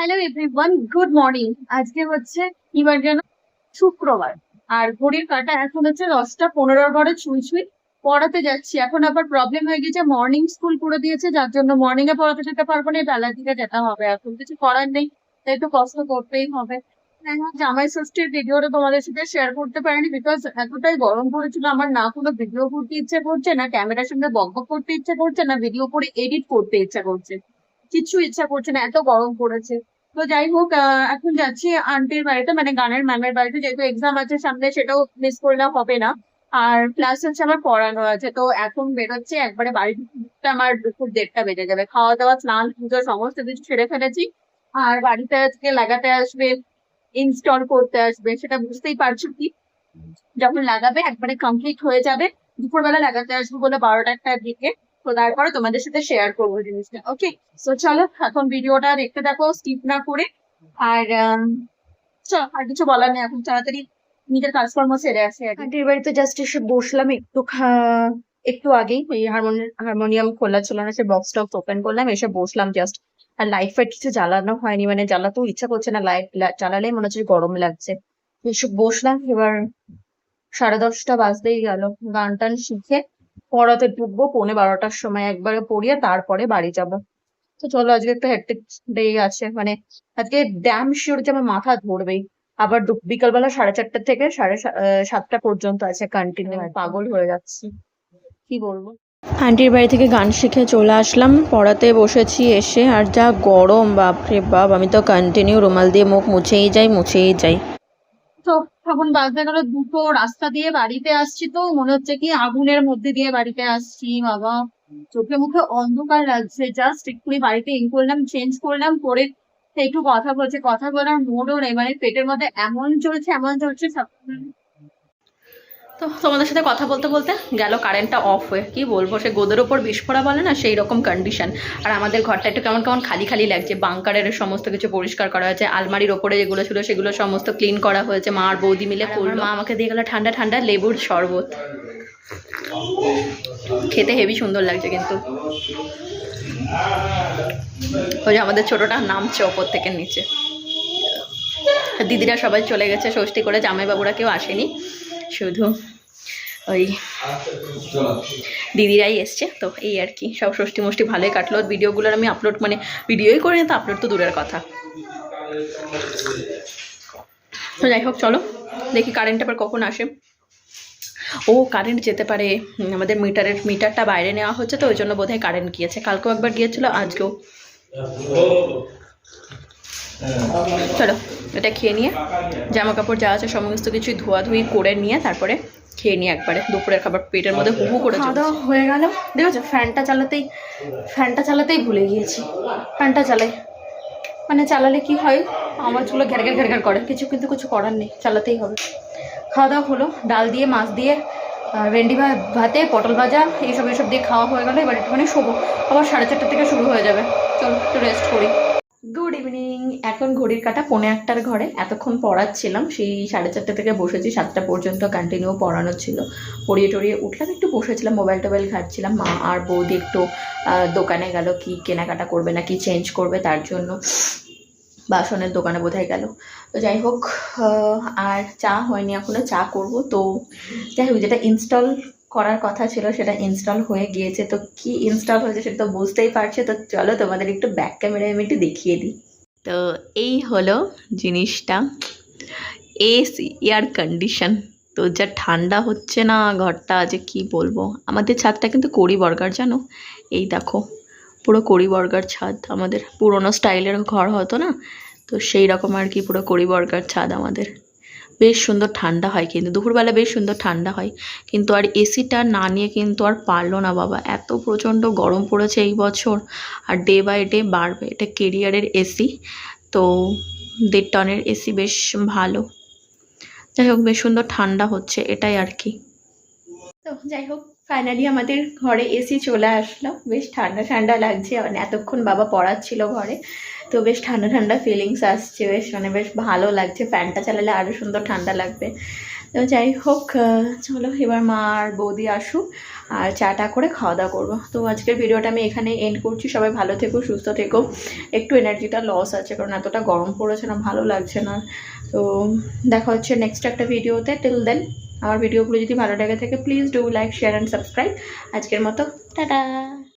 Hello everyone, good morning. আজকে হচ্ছে কি বার যেন? শুক্রবার। আর ঘড়ির কাঁটা এখন হচ্ছে 10টা 15 ঘরে ছুঁই ছুঁই। পড়াতে যাচ্ছি। এখন আবার প্রবলেম হয়ে গেছে, মর্নিং স্কুল করে দিয়েছে, যার জন্য মর্নিং এ পড়াতে যেতে পারবো না, বেলার দিকে যেতে হবে। এখন কিছু করার নেই, তাই একটু কষ্ট করতেই হবে। যাই হোক, জামাই ষষ্ঠীর ভিডিওটা তোমাদের সাথে শেয়ার করতে পারিনি, বিকজ এতটাই গরম পড়েছিল, আমার না কোনো ভিডিও করতে ইচ্ছে করছে, না ক্যামেরার সামনে বক বক করতে ইচ্ছে করছে, না ভিডিও করে এডিট করতে ইচ্ছা করছে। কিছু ইচ্ছা করছে না, এত গরম পড়েছে। তো যাই হোক, এখন যাচ্ছি আন্টির বাড়িতে, মানে গানের ম্যামের বাড়িতে, যেহেতু এক্সাম আছে সামনে, সেটাও মিস করলে হবে না। আর প্লাস হচ্ছে আমার পড়ানো আছে, তো এখন বেরোচ্ছে একবারে বাড়ি ঢুকতে আমার দুপুর 1:30 বেজে যাবে। খাওয়া দাওয়া স্নান পুজো সমস্ত কিছু সেরে ফেলেছি। আর বাড়িতে আজকে লাগাতে আসবে, ইনস্টল করতে আসবে, সেটা বুঝতেই পারছো কি। যখন লাগাবে একবারে কমপ্লিট হয়ে যাবে, দুপুরবেলা লাগাতে আসবো বলে 12টা 1টার দিকে। তো তারপরে তোমাদের সাথে শেয়ার করবো জিনিসটা। ওকে, তো চলো এখন ভিডিওটা দেখতে থাকো স্কিপ না করে। আর চলো, আর কিছু বলার নেই, এখন তাড়াতাড়ি নিজের কাজকর্ম সেরে আসে আগে। আন্টির বাড়িতে জাস্ট এসে বসলাম একটু আগেই। ওই হারমোনিয়াম খোলা ছিল না, সে বক্স টক্স ওপেন করলাম, এসে বসলাম জাস্ট। আর লাইট ফাইট কিছু জ্বালানো হয়নি, মানে জ্বালাতেও ইচ্ছা করছে না, লাইট জ্বালালেই মনে হচ্ছে গরম লাগছে। এসে বসলাম। এবার 10:30 বাজতেই গেল। গান টান শিখে পড়াতে ঢুকবো 11:15টার সময়, একবারে পড়িয়ে তারপরে বাড়ি যাব। তো চলো, আজকে একটা হেক্টিক ডে আছে, মানে আজকে ড্যাম শিওর যে আমার মাথা ধরবেই। আবার বিকালবেলা 4:30 থেকে 7:30 পর্যন্ত আছে কন্টিনিউ, পাগল হয়ে যাচ্ছি, কি বলবো। আন্টির বাড়ি থেকে গান শিখে চলে আসলাম, পড়াতে বসেছি এসে। আর যা গরম, বাপরে বাপ, আমি তো কন্টিনিউ রুমাল দিয়ে মুখ মুছেই যাই। তো তখন বাজতে গেল 2টো। রাস্তা দিয়ে বাড়িতে আসছি তো মনে হচ্ছে কি আগুনের মধ্যে দিয়ে বাড়িতে আসছি বাবা। চোখে মুখে অন্ধকার লাগছে। জাস্ট এক্ষুনি বাড়িতে ইন করলাম, চেঞ্জ করলাম, করে একটু কথা বলছে, কথা বলার মোড়ও নেই, মানে পেটের মধ্যে এমন চলছে সব। তো তোমাদের সাথে কথা বলতে বলতে গেল কারেন্টটা অফ হয়ে। কি বলবো, সে গোদের ওপর বিস্ফোরা বলে না, সেই রকম কন্ডিশন। আর আমাদের ঘরটা একটু কেমন কেমন খালি খালি লাগছে। বাংকারের সমস্ত কিছু পরিষ্কার করা হয়েছে, আলমারির ওপরে যেগুলো ছিল সেগুলো সমস্ত ক্লিন করা হয়েছে, মা আর বৌদি মিলে করলো। মা আমাকে দিয়ে গেল ঠান্ডা ঠান্ডা লেবুর শরবত, খেতে হেভি সুন্দর লাগছে। কিন্তু ওই যে আমাদের ছোটটা নামছে ওপর থেকে নিচে। দিদিরা সবাই চলে গেছে ষষ্ঠী করে, জামাইবাবুরা কেউ আসেনি, শুধু ওই দিদিরাই এসছে। তো এই আর কি, সব ষষ্ঠী মষ্টি ভালোই কাটলো। ভিডিওগুলোর আমি আপলোড, মানে ভিডিওই করে তো আপলোড তো দূরের কথা। তো যাই হোক, চলো দেখি কারেন্ট আবার কখন আসে। ও কারেন্ট যেতে পারে, আমাদের মিটারটা বাইরে নেওয়া হচ্ছে, তো ওই জন্য বোধহয় কারেন্ট গিয়েছে। কালকেও একবার গিয়েছিল, আজকেও। চলো এটা খেয়ে নিয়ে জামা কাপড় যা আছে সমস্ত কিছু ধোয়াধুয়ি করে নিয়ে তারপরে খেয়ে নিয়ে একবারে দুপুরের খাবার পেটের মধ্যে হু হু করে। খাওয়া দাওয়া হয়ে গেল। দেখেছো, ফ্যানটা চালাতেই ভুলে গিয়েছি। ফ্যানটা চালাই, মানে চালালে কি হয়, আওয়াজগুলো ঘ্যার ঘ্যার ঘ্যার ঘ্যার করে। কিছু করার নেই, চালাতেই হবে। খাওয়া দাওয়া হলো, ডাল দিয়ে মাছ দিয়ে ভেন্ডি ভাতে পটল ভাজা এইসব দিয়ে খাওয়া হয়ে গেলো। এবার একটুখানি শোবো, আবার 4:30 থেকে শুরু হয়ে যাবে। চলো একটু রেস্ট করি। Good evening. এখন ঘড়ির কাঁটা 1:45 ঘরে। এতক্ষণ পড়াচ্ছিলাম, সেই 4:30 থেকে বসেছি 7টা পর্যন্ত কন্টিনিউ পড়ানো ছিল। পড়িয়ে টড়িয়ে উঠলাম, একটু বসেছিলাম, মোবাইল টোবাইল ঘাটছিলাম। মা আর বৌদি একটু দোকানে গেল, কি কেনাকাটা করবে নাকি চেঞ্জ করবে তার জন্য, বাসনের দোকানে বোধহয় গেল। তো যাই হোক, আর চা হয়নি এখনো, চা করব। তো যাই হোক, যেটা ইনস্টল করার কথা ছিল সেটা ইনস্টল হয়ে গিয়েছে। তো কি ইনস্টল হয়েছে সেটা তো বুঝতেই পারছে। তো চলো তোমাদের একটু ব্যাক ক্যামেরায় আমি একটু দেখিয়ে দিই। তো এই হলো জিনিসটা, এসি, এয়ার কন্ডিশন। তো যা ঠান্ডা হচ্ছে না ঘরটা, যে কি বলবো। আমাদের ছাদটা কিন্তু কড়ি বর্গার, জানো, এই দেখো পুরো কড়ি বর্গার ছাদ। আমাদের পুরোনো স্টাইলের ঘর হতো না, তো সেই রকম আর কি, পুরো কড়ি বর্গার ছাদ আমাদের। বেশ সুন্দর ঠান্ডা হয়, কিন্তু দুপুরবেলা বেশ সুন্দর ঠান্ডা হয়। কিন্তু আর এসিটা না নিয়ে কিন্তু আর পারলো না বাবা, এত প্রচণ্ড গরম পড়েছে এই বছর। আর ডে বাই ডে বাড়বে। এটা কেরিয়ারের এসি, তো 1.5 টনের এসি, বেশ ভালো। যাই হোক, বেশ সুন্দর ঠান্ডা হচ্ছে, এটাই আর কি। তো যাই হোক, ফাইনালি আমাদের ঘরে এসি চলে আসলো। বেশ ঠান্ডা ঠান্ডা লাগছে, মানে এতক্ষণ বাবা পড়াচ্ছিল ঘরে, তো বেশ ঠান্ডা ঠান্ডা ফিলিংস আসছে, বেশ মানে বেশ ভালো লাগছে। ফ্যানটা চালালে আরও সুন্দর ঠান্ডা লাগবে। তো যাই হোক, চলো এবার মা আর বৌদি আসুক আর চাটা করে খাওয়া দাওয়া করবো। তো আজকের ভিডিওটা আমি এখানে এন্ড করছি। সবাই ভালো থেকো, সুস্থ থেকো। একটু এনার্জিটা লস আছে কারণ এতটা গরম পড়েছে না, ভালো লাগছে না। তো দেখা হচ্ছে নেক্সট একটা ভিডিওতে। টিল দেন আমার ভিডিওগুলো যদি ভালো লাগে থাকে please do like, share and subscribe. আজকের মতো টাটা।